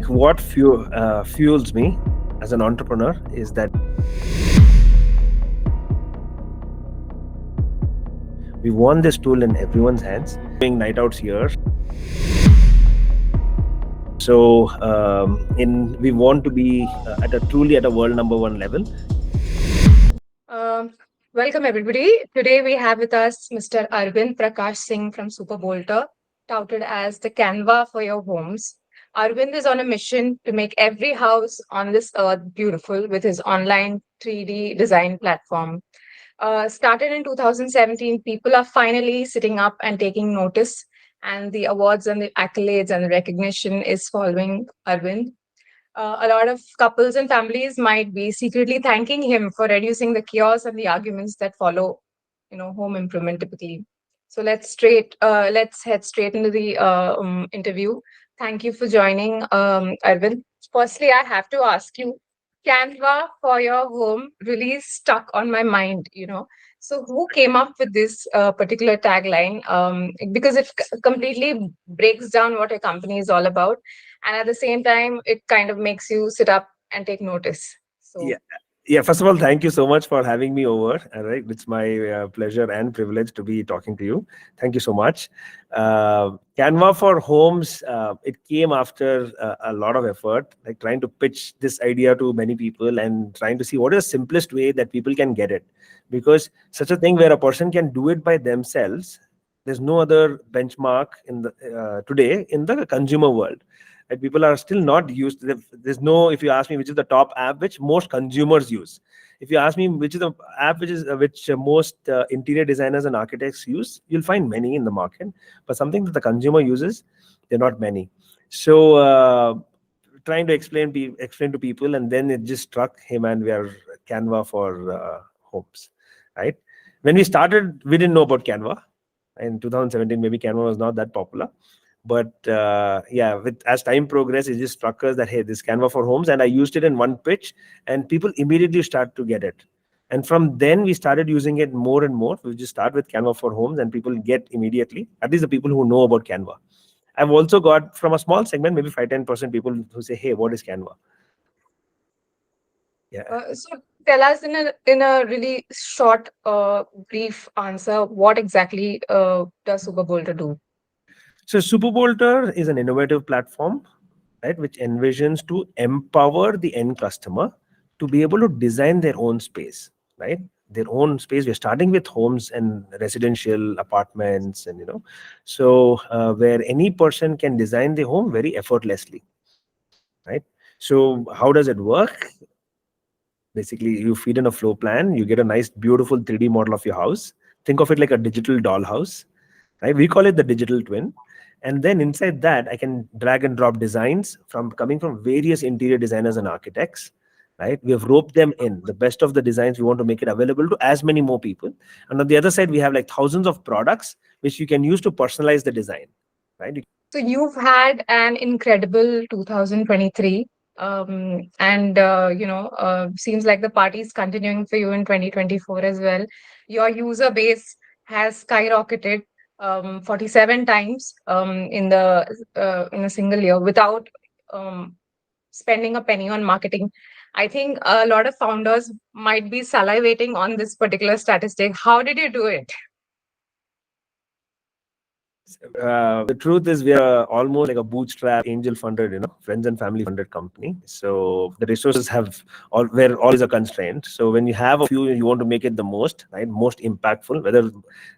what fuels me as an entrepreneur is that we want this tool in everyone's hands. Doing night outs here. So we want to be truly at a world #1 level. Welcome everybody. Today we have with us Mr. Arvind Prakash Singh from SuperBolter, touted as the Canva for your homes. Arvind is on a mission to make every house on this earth beautiful with his online 3D design platform. Started in 2017, people are finally sitting up and taking notice, and the awards and the accolades and the recognition is following Arvind. A lot of couples and families might be secretly thanking him for reducing the chaos and the arguments that follow, home improvement typically. So let's head straight into the interview. Thank you for joining, Arvind. Firstly, I have to ask you, Canva for your home really stuck on my mind. So who came up with this particular tagline? Because it completely breaks down what a company is all about, and at the same time it kind of makes you sit up and take notice. So Yeah, first of all, thank you so much for having me over. All right, it's my pleasure and privilege to be talking to you. Thank you so much. Canva for homes, it came after a lot of effort, like trying to pitch this idea to many people and trying to see what is the simplest way that people can get it. Because such a thing where a person can do it by themselves, there's no other benchmark in the today in the consumer world. Right? People are still not used to there's no, if you ask me which is the top app which most consumers use, if you ask me which is the app which most interior designers and architects use, you'll find many in the market, but something that the consumer uses, they're not many. So trying to explain to people, and then it just struck him, and we are Canva for homes, right? When we started, we didn't know about Canva. In 2017, maybe Canva was not that popular. But as time progressed, it just struck us that, hey, this Canva for homes, and I used it in one pitch, and people immediately start to get it. And from then we started using it more and more. We just start with Canva for homes, and people get immediately, at least the people who know about Canva. I've also got from a small segment, maybe 5-10% people who say, hey, what is Canva? Yeah. So tell us in a really short, brief answer, what exactly does SuperBolter do? So SuperBolter is an innovative platform, right, which envisions to empower the end customer to be able to design their own space, right? Their own space. We're starting with homes and residential apartments, and so where any person can design the home very effortlessly, right? So how does it work? Basically, you feed in a floor plan, you get a nice, beautiful 3D model of your house. Think of it like a digital dollhouse, right? We call it the digital twin. And then inside that, I can drag and drop designs coming from various interior designers and architects, right? We have roped them in. The best of the designs, we want to make it available to as many more people. And on the other side, we have like thousands of products which you can use to personalize the design, right? So you've had an incredible 2023, and seems like the party is continuing for you in 2024 as well. Your user base has skyrocketed 47 times in a single year without spending a penny on marketing. I think a lot of founders might be salivating on this particular statistic. How did you do it? The truth is we are almost like a bootstrap, angel funded, friends and family funded company. So the resources were always a constraint. So when you have a few, you want to make it the most, right? Most impactful, whether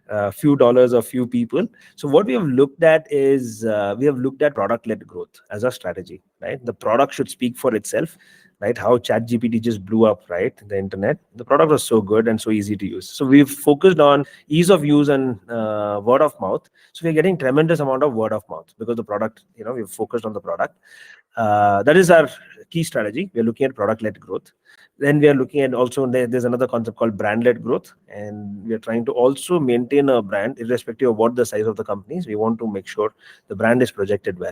a few dollars or few people. So what we have looked at is we have looked at product led growth as a strategy, right? The product should speak for itself, right? How ChatGPT just blew up, right? The internet. The product was so good and so easy to use. So we've focused on ease of use and word of mouth. So we're getting tremendous amount of word of mouth because the product, we've focused on the product. That is our key strategy. We're looking at product-led growth. Then we are looking at also, there's another concept called brand-led growth. And we are trying to also maintain a brand irrespective of what the size of the company is. We want to make sure the brand is projected well.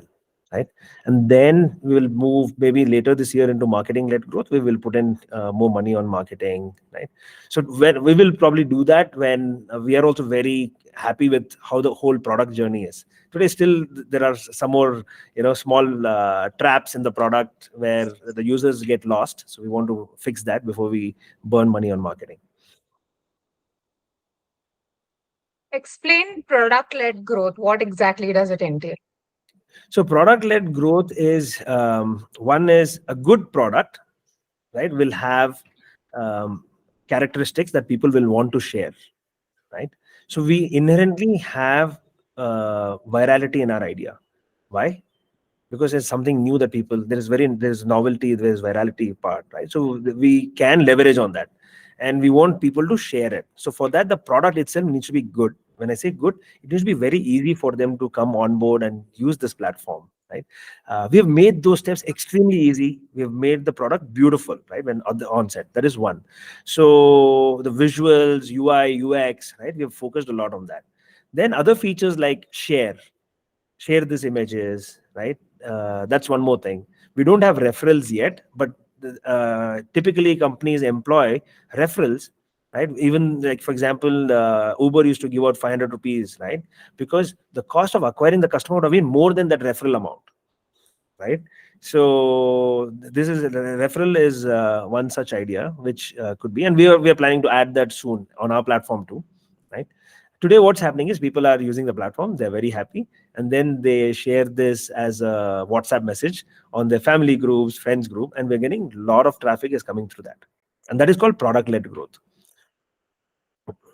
right? And then we will move maybe later this year into marketing led growth. We will put in more money on marketing, right? So when we will probably do that when we are also very happy with how the whole product journey is. Today still there are some more small traps in the product where the users get lost, so we want to fix that before we burn money on marketing. Explain product-led growth. What exactly does it entail? So product led growth is, one is a good product, right, will have um, characteristics that people will want to share, right? So we inherently have virality in our idea. Why? Because it's something new that people, there's novelty, there's virality part, right? So we can leverage on that, and we want people to share it. So for that, the product itself needs to be good. When I say good, it needs to be very easy for them to come on board and use this platform, right? We have made those steps extremely easy. We have made the product beautiful, right, when at the onset. That is one. So the visuals, UI, UX, right, we have focused a lot on that. Then other features like share these images, right? That's one more thing. We don't have referrals yet, but typically companies employ referrals, right? Even like, for example, Uber used to give out 500 rupees, right? Because the cost of acquiring the customer would have been more than that referral amount, right? So this is, referral is one such idea which could be, and we are planning to add that soon on our platform too, right? Today what's happening is people are using the platform, they're very happy, and then they share this as a WhatsApp message on their family groups, friends group, and we're getting a lot of traffic is coming through that, and that is called product led growth.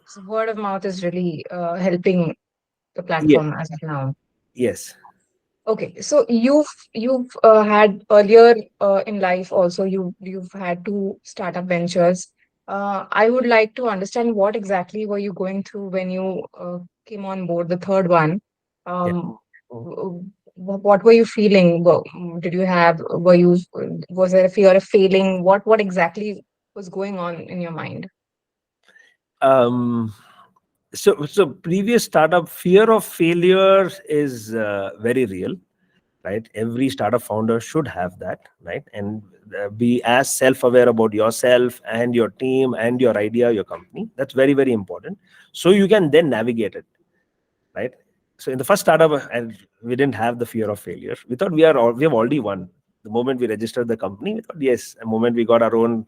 So word of mouth is really helping the Yes. platform as of now. Yes. Okay, so you've had earlier in life also you've had two startup ventures. I would like to understand what exactly were you going through when you came on board the third one. Yeah. What were you feeling? Did you have were you was there a fear of failing? What exactly was going on in your mind? um so previous startup, fear of failure is very real, right? Every startup founder should have that, right? And be as self-aware about yourself and your team and your idea, your company. That's very, very important, so you can then navigate it, right? So in the first startup, and we didn't have the fear of failure. We thought we have already won. The moment we registered the company, we thought, yes, the moment we got our own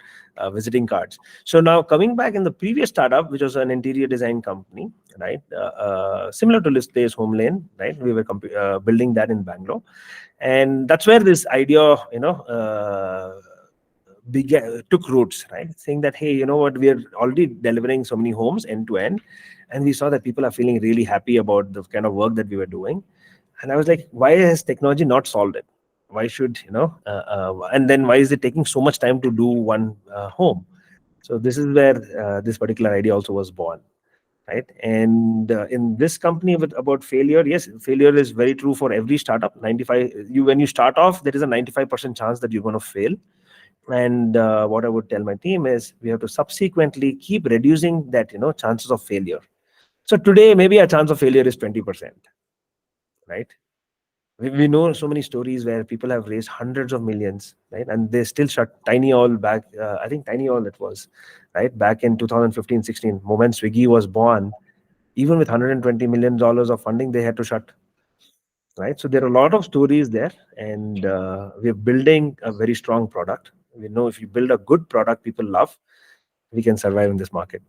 visiting cards. So now coming back in the previous startup, which was an interior design company, right? Similar to List Place Home Lane, right? We were building that in Bangalore, and that's where this idea, took roots, right? Saying that, hey, you know what, we are already delivering so many homes end to end, and we saw that people are feeling really happy about the kind of work that we were doing. And I was like, why has technology not solved it? Why should, and then why is it taking so much time to do one home? So this is where this particular idea also was born, right? And in this company, with about failure, yes, failure is very true for every startup. 95, when you start off, there is a 95% chance that you're going to fail. And what I would tell my team is we have to subsequently keep reducing that, chances of failure. So today maybe a chance of failure is 20%, right? We know so many stories where people have raised hundreds of millions, right? And they still shut. Tiny All back, I think Tiny All it was, right? Back in 2015-16, moment Swiggy was born, even with $120 million of funding, they had to shut, right? So there are a lot of stories there, and we're building a very strong product. We know if you build a good product people love, we can survive in this market.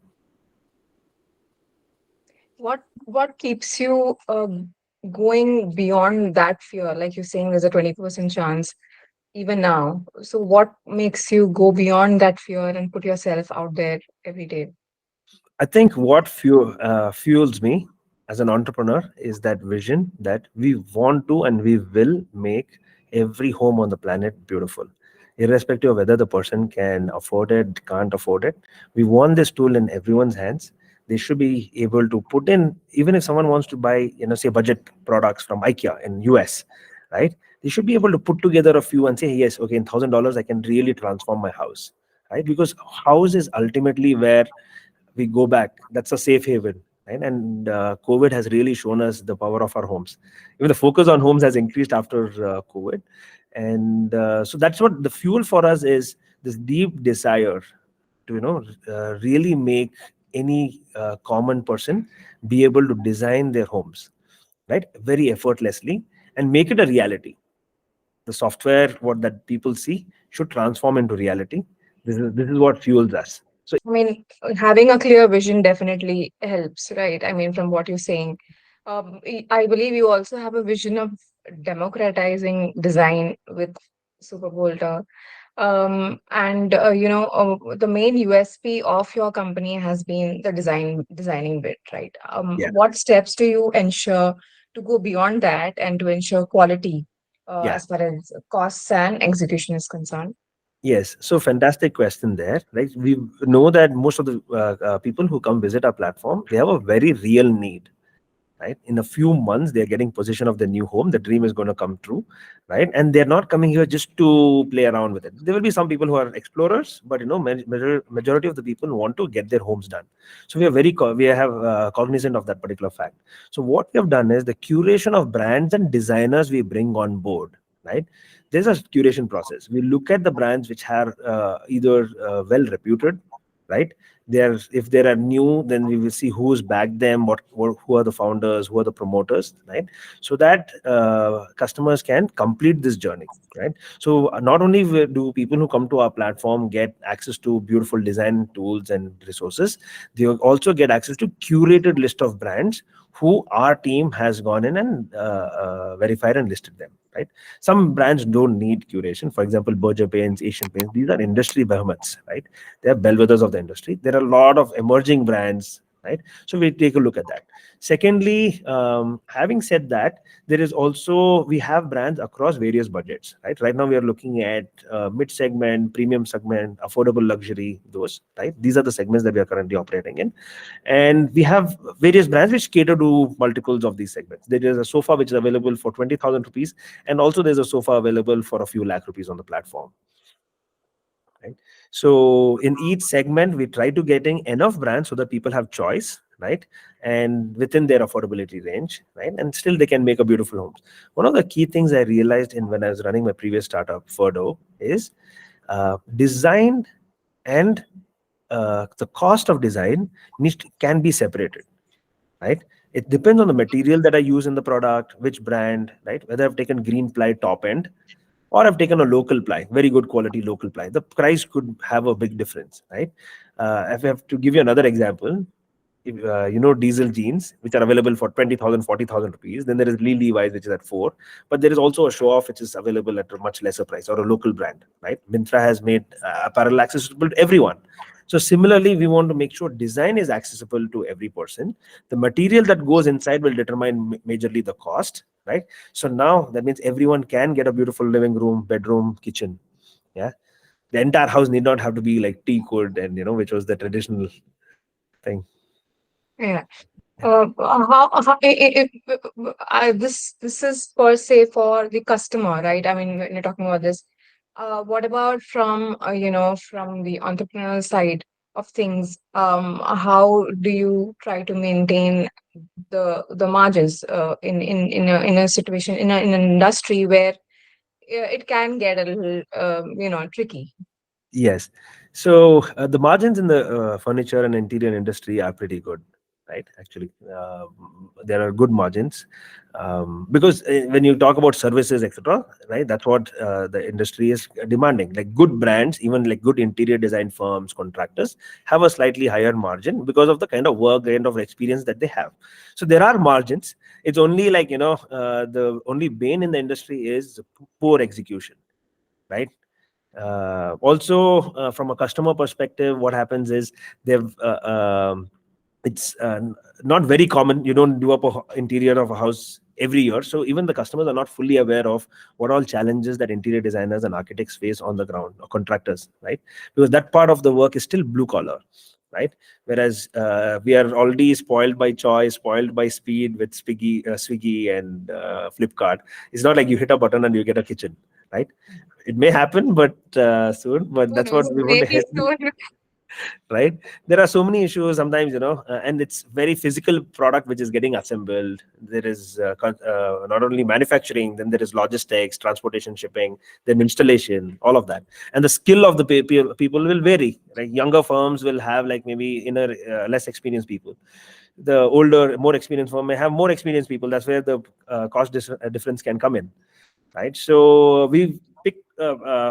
What keeps you going beyond that fear? Like you're saying, there's a 20% chance even now. So what makes you go beyond that fear and put yourself out there every day? I think what fuels me as an entrepreneur is that vision that we want to and we will make every home on the planet beautiful, irrespective of whether the person can afford it, can't afford it. We want this tool in everyone's hands. They should be able to put in, even if someone wants to buy, say budget products from IKEA in US, right? They should be able to put together a few and say, yes, okay, in $1,000 I can really transform my house, right? Because house is ultimately where we go back. That's a safe haven, right? And COVID has really shown us the power of our homes. Even the focus on homes has increased after COVID, and so that's what the fuel for us is, this deep desire to really make any common person be able to design their homes, right, very effortlessly, and make it a reality. The software what that people see should transform into reality. This is what fuels us. So I mean, having a clear vision definitely helps, right? I mean, from what you're saying, I believe you also have a vision of democratizing design with SuperBolter. And the main USP of your company has been the designing bit, right? yeah, What steps do you ensure to go beyond that and to ensure quality yeah. as far as costs and execution is concerned? Yes, so fantastic question there. Right, we know that most of the people who come visit our platform, they have a very real need. Right, in a few months, they are getting possession of the new home. The dream is going to come true, right? And they're not coming here just to play around with it. There will be some people who are explorers, but majority of the people want to get their homes done. So we have cognizant of that particular fact. So what we have done is the curation of brands and designers we bring on board. Right, there's a curation process. We look at the brands which are either well reputed, right? They're If they are new, then we will see who's backed them, who are the founders, who are the promoters, right? So that customers can complete this journey, right? So not only do people who come to our platform get access to beautiful design tools and resources, they will also get access to curated list of brands who our team has gone in and verified and listed them, right? Some brands don't need curation. For example, Berger Paints, Asian Paints, these are industry behemoths, right? They are bellwethers of the industry. There are a lot of emerging brands, right? So we take a look at that. Secondly, having said that, there is also, we have brands across various budgets, right? Right now we are looking at mid segment, premium segment, affordable luxury, those, right? These are the segments that we are currently operating in. And we have various brands which cater to multiples of these segments. There is a sofa which is available for 20,000 rupees, and also there's a sofa available for a few lakh rupees on the platform, right? So in each segment, we try to getting enough brands so that people have choice, right? And within their affordability range, right? And still they can make a beautiful homes. One of the key things I realized in when I was running my previous startup, Ferdo, is design and the cost of design can be separated, right? It depends on the material that I use in the product, which brand, right? Whether I've taken green ply top end or I've taken a local ply, very good quality local ply. The price could have a big difference, right? If I have to give you another example, if, diesel jeans, which are available for 20,000, 40,000 rupees, then there is Lee Levi's, which is at 4. But there is also a show off, which is available at a much lesser price, or a local brand, right? Mintra has made apparel accessible to everyone. So similarly, we want to make sure design is accessible to every person. The material that goes inside will determine majorly the cost, right? So now that means everyone can get a beautiful living room, bedroom, kitchen. Yeah. The entire house need not have to be like teak wood and, which was the traditional thing. Yeah. Yeah. This is per se for the customer, right? I mean, when you're talking about this, what about from from the entrepreneurial side of things? How do you try to maintain the margins in a situation in an industry where it can get a little tricky? Yes. So the margins in the furniture and interior industry are pretty good, right? Actually, there are good margins because when you talk about services, etc., right? That's what the industry is demanding. Like good brands, even like good interior design firms, contractors have a slightly higher margin because of the kind of work and of experience that they have. So there are margins. It's only like the only bane in the industry is poor execution, right? Also, from a customer perspective, what happens is they've it's not very common. You don't do up a interior of a house every year, so even the customers are not fully aware of what all challenges that interior designers and architects face on the ground, or contractors, right? Because that part of the work is still blue collar, right? Whereas we are already spoiled by choice, spoiled by speed with Swiggy and Flipkart. It's not like you hit a button and you get a kitchen, right? It may happen, but soon. But Who that's what knows? we want to Maybe help. soon. right? There are so many issues sometimes, and it's very physical product which is getting assembled. There is not only manufacturing, then there is logistics, transportation, shipping, then installation, all of that. And the skill of the people will vary. Like younger firms will have like maybe inner less experienced people. The older, more experienced firm may have more experienced people. That's where the difference can come in, right? So we pick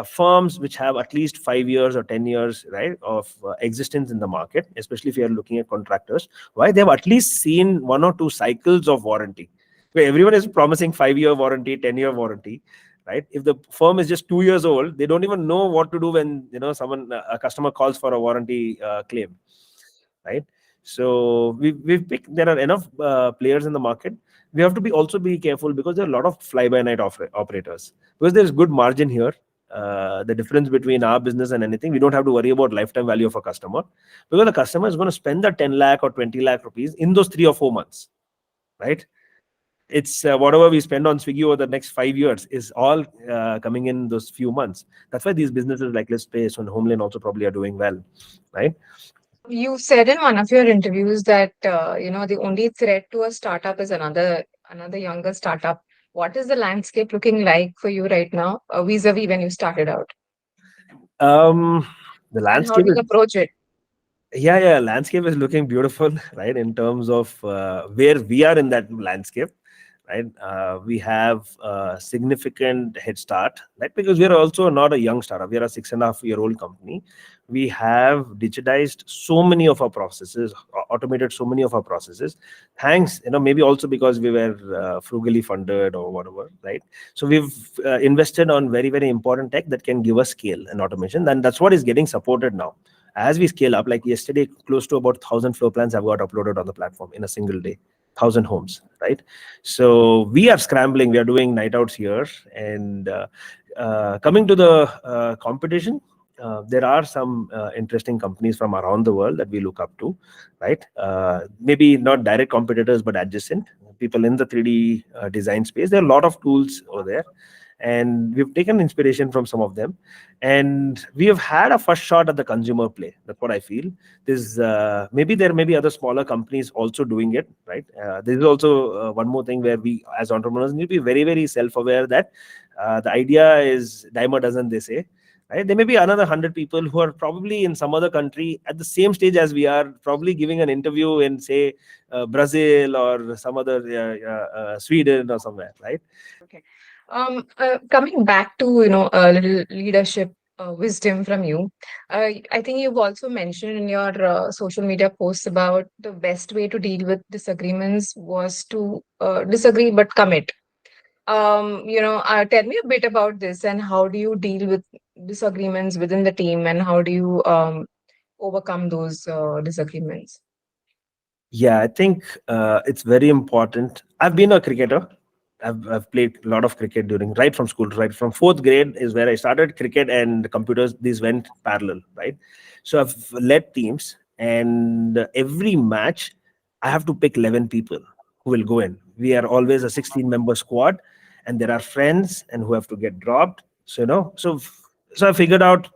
firms which have at least 5 years or 10 years, right, of existence in the market, especially if you are looking at contractors. Why? They have at least seen one or two cycles of warranty. Where everyone is promising 5-year warranty, 10-year warranty, right? If the firm is just 2 years old, they don't even know what to do when someone, a customer calls for a warranty claim, right? So we've picked, there are enough players in the market. We have to be also be careful because there are a lot of fly by night operators, because there's good margin here. The difference between our business and anything, we don't have to worry about lifetime value of a customer, because the customer is going to spend the 10 lakh or 20 lakh rupees in those 3 or 4 months, right? It's whatever we spend on Swiggy over the next 5 years is all coming in those few months. That's why these businesses like List Space and Homeland also probably are doing well, right? You said in one of your interviews that the only threat to a startup is another younger startup. What is the landscape looking like for you right now, vis-a-vis when you started out, um the and how landscape do you is, approach it? yeah, landscape is looking beautiful, right? In terms of where we are in that landscape, right? We have a significant head start, right? Because we are also not a young startup. We are a 6.5-year-old company. We have digitized so many of our processes, automated so many of our processes. Thanks, maybe also because we were frugally funded or whatever, right? So we've invested on very, very important tech that can give us scale and automation, and that's what is getting supported now. As we scale up, like yesterday, close to about 1,000 floor plans have got uploaded on the platform in a single day. 1,000 homes, right? So we are scrambling. We are doing night outs here. And coming to the competition, there are some interesting companies from around the world that we look up to, right? Maybe not direct competitors, but adjacent people in the 3D design space. There are a lot of tools over there, and we've taken inspiration from some of them. And we have had a first shot at the consumer play. That's what I feel. There's maybe there may be other smaller companies also doing it, right? There is also one more thing where we as entrepreneurs need to be very, very self-aware that the idea is dime a dozen, they say, right? There may be another 100 people who are probably in some other country at the same stage as we are, probably giving an interview in, say, Brazil or some other Sweden or somewhere, right? Okay. Coming back to a little leadership wisdom from you, I think you've also mentioned in your social media posts about the best way to deal with disagreements was to disagree but commit. Tell me a bit about this, and how do you deal with disagreements within the team, and how do you overcome those disagreements? Yeah, I think it's very important. I've been a cricketer. I've played a lot of cricket during, right from school, right from fourth grade is where I started cricket, and computers, these went parallel, right? So I've led teams, and every match I have to pick 11 people who will go in. We are always a 16-member squad, and there are friends and who have to get dropped. So, so I figured out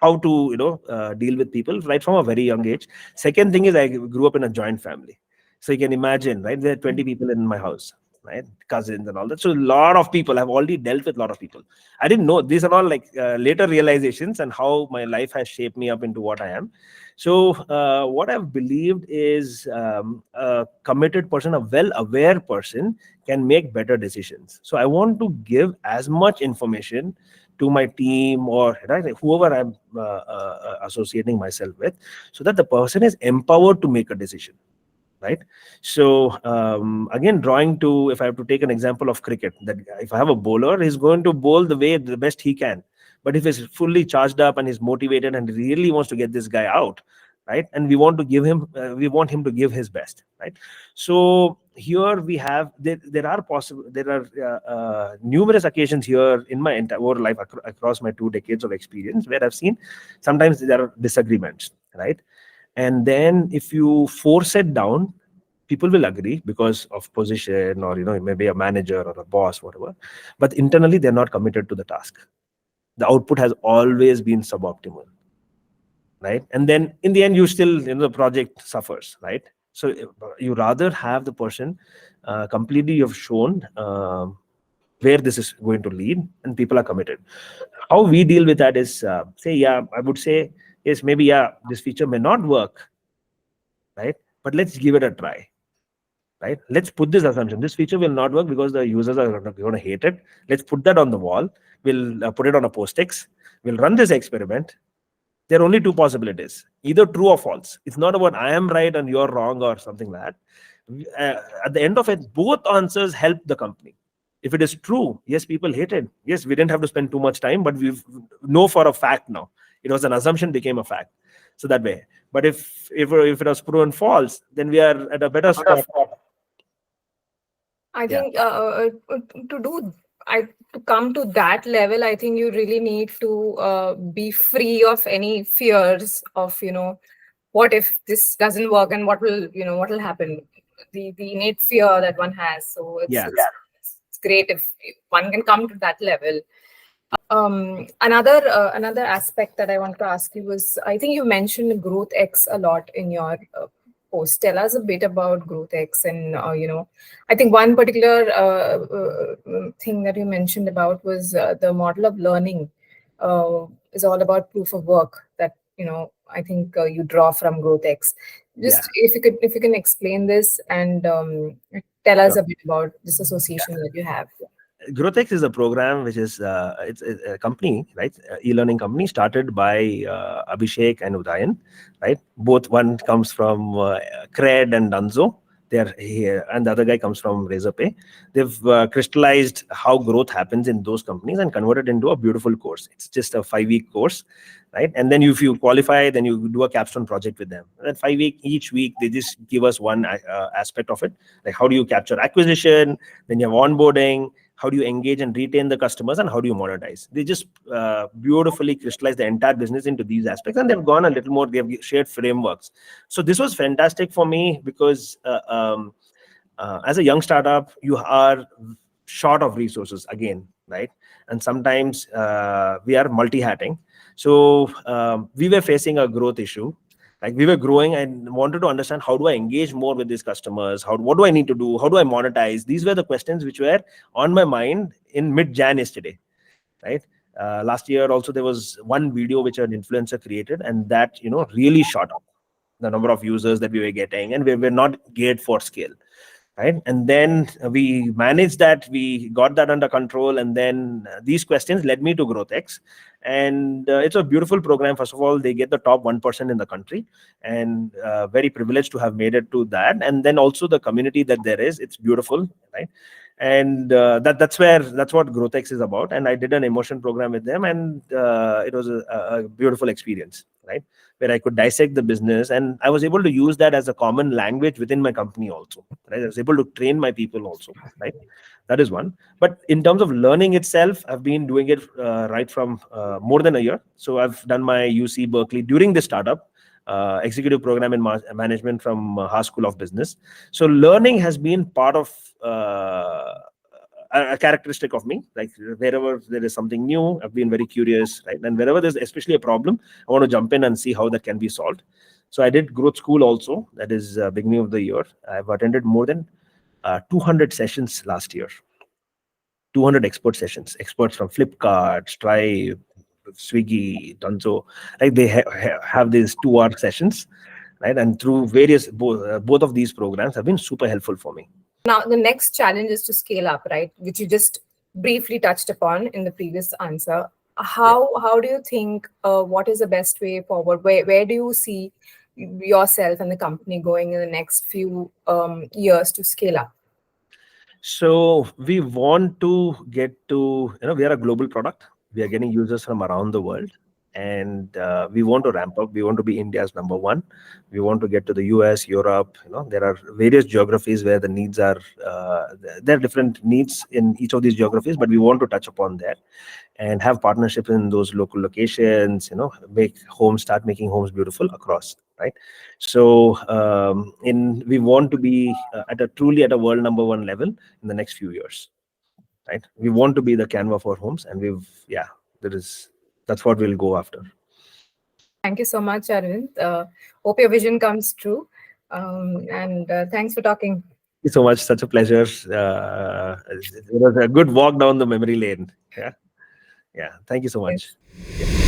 how to, deal with people right from a very young age. Second thing is I grew up in a joint family. So you can imagine, right? There are 20 people in my house, right? Cousins and all that. So a lot of people, I've already dealt with a lot of people. I didn't know. These are all like later realizations and how my life has shaped me up into what I am. So what I've believed is a committed person, a well-aware person can make better decisions. So I want to give as much information to my team, or right, like whoever I'm associating myself with, so that the person is empowered to make a decision, right? So again, drawing to, if I have to take an example of cricket, that if I have a bowler, he's going to bowl the way the best he can. But if he's fully charged up and he's motivated and really wants to get this guy out, right, and we want to give him we want him to give his best, right? So here we have, there are possible, there are numerous occasions here in my entire life, across my 2 decades of experience, where I've seen sometimes there are disagreements, right? And then if you force it down, people will agree because of position, or maybe a manager or a boss, whatever, but internally they're not committed to the task. The output has always been suboptimal. right? And then in the end, you still, the project suffers, right? So you rather have the person completely, you've shown where this is going to lead, and people are committed. How we deal with that is, say, yeah, I would say, yes, maybe, yeah, this feature may not work, right? But let's give it a try, right? Let's put this assumption: this feature will not work because the users are going to hate it. Let's put that on the wall. We'll put it on a post-ix. We'll run this experiment. There are only two possibilities: either true or false. It's not about I am right and you're wrong or something like that. At the end of it, both answers help the company. If it is true, yes, people hate it. Yes, we didn't have to spend too much time, but we know for a fact now. It was an assumption, became a fact. So that way. But if it was proven false, then we are at a better spot. I Yeah. think to do I to come to that level, I think you really need to be free of any fears of, what if this doesn't work and what will happen. The innate fear that one has. So it's Yeah. it's great if one can come to that level. Another aspect that I want to ask you was, I think you mentioned Growth X a lot in your post. Tell us a bit about Growth X, and I think one particular thing that you mentioned about was the model of learning is all about proof of work that I think you draw from Growth X. Yeah. Just if you can explain this and tell us Sure. a bit about this association that you have. GrowthX is a program which is it's a company, right? E-learning company started by Abhishek and Udayan, right? Both, one comes from Cred and Dunzo. They're here, and the other guy comes from Razorpay. They've crystallized how growth happens in those companies and converted into a beautiful course. It's just a 5-week course, right? And then if you qualify, then you do a capstone project with them. And then 5 week, each week they just give us one aspect of it, like how do you capture acquisition, then you have onboarding, how do you engage and retain the customers, and how do you monetize. They just beautifully crystallize the entire business into these aspects, and they've gone a little more. They have shared frameworks. So this was fantastic for me because as a young startup, you are short of resources again, right? And sometimes we are multi-hatting. So we were facing a growth issue. Like, we were growing and wanted to understand, how do I engage more with these customers? What do I need to do? How do I monetize? These were the questions which were on my mind in mid-Jan yesterday, right? Last year also there was one video which an influencer created, and that really shot up the number of users that we were getting, and we were not geared for scale, right? And then we managed that, we got that under control, and then these questions led me to GrowthX. And it's a beautiful program. First of all, they get the top 1% in the country, and very privileged to have made it to that. And then also the community that there is, it's beautiful, right? And that's what GrowthX is about. And I did an emotion program with them, and it was a beautiful experience, right? Where I could dissect the business, and I was able to use that as a common language within my company also, right? I was able to train my people also, right? That is one. But in terms of learning itself, I've been doing it right from more than a year. So I've done my UC Berkeley during the startup, executive program in management from Haas School of Business. So learning has been part of a characteristic of me. Like, wherever there is something new, I've been very curious, right? And wherever there's especially a problem, I want to jump in and see how that can be solved. So I did growth school also. That is beginning of the year. I've attended more than 200 sessions last year. 200 expert sessions, experts from Flipkart, Stripe, Swiggy, Dunzo. Like, they have these 2-hour sessions, right? And through various, both of these programs have been super helpful for me. Now, the next challenge is to scale up, right? Which you just briefly touched upon in the previous answer. How do you think? What is the best way forward? Where do you see yourself and the company going in the next few years to scale up? So we want to get to, we are a global product. We are getting users from around the world, and we want to ramp up. We want to be India's number one. We want to get to the US, Europe. There are various geographies where the needs are, there are different needs in each of these geographies, but we want to touch upon that and have partnerships in those local locations, start making homes beautiful across, right? So we want to be truly at a world number one level in the next few years, right? We want to be the Canva for homes, and that's what we'll go after. Thank you so much, Arvind. Hope your vision comes true. And thanks for talking. Thank you so much. Such a pleasure. It was a good walk down the memory lane. Yeah. Yeah. Thank you so much. Yes. Yeah.